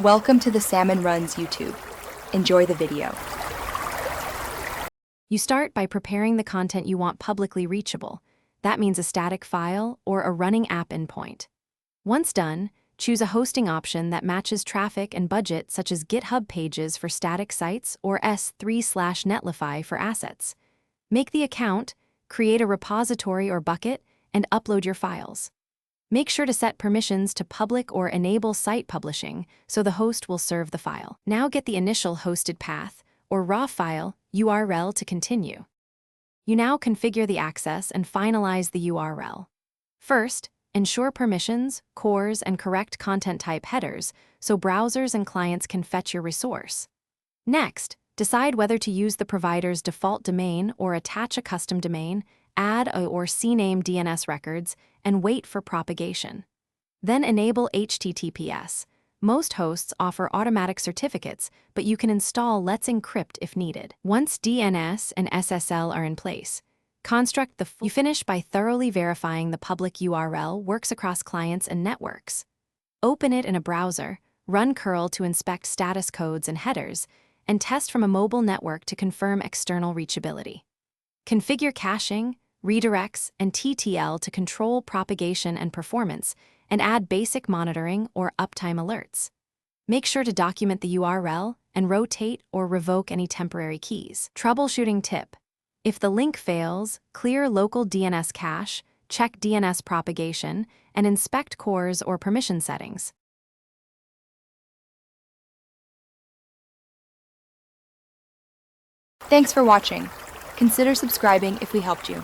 Welcome to the Salmon Runs YouTube. Enjoy the video. You start by preparing the content you want publicly reachable. That means a static file or a running app endpoint. Once done, choose a hosting option that matches traffic and budget, such as GitHub Pages for static sites or S3/Netlify for assets. Make the account, create a repository or bucket, and upload your files. Make sure to set permissions to public or enable site publishing so the host will serve the file. Now get the initial hosted path or raw file URL to continue. You now configure the access and finalize the URL. First, ensure permissions, CORS, and correct content type headers so browsers and clients can fetch your resource. Next, decide whether to use the provider's default domain or attach a custom domain, add a or CNAME DNS records, and wait for propagation. Then enable HTTPS. Most hosts offer automatic certificates, but you can install Let's Encrypt if needed. Once DNS and SSL are in place, you finish by thoroughly verifying the public URL works across clients and networks. Open it in a browser, run curl to inspect status codes and headers, and test from a mobile network to confirm external reachability. Configure caching, redirects, and TTL to control propagation and performance, and add basic monitoring or uptime alerts. Make sure to document the URL and rotate or revoke any temporary keys. Troubleshooting tip: if the link fails, clear local DNS cache, check DNS propagation, and inspect CORS or permission settings. Thanks for watching. Consider subscribing if we helped you.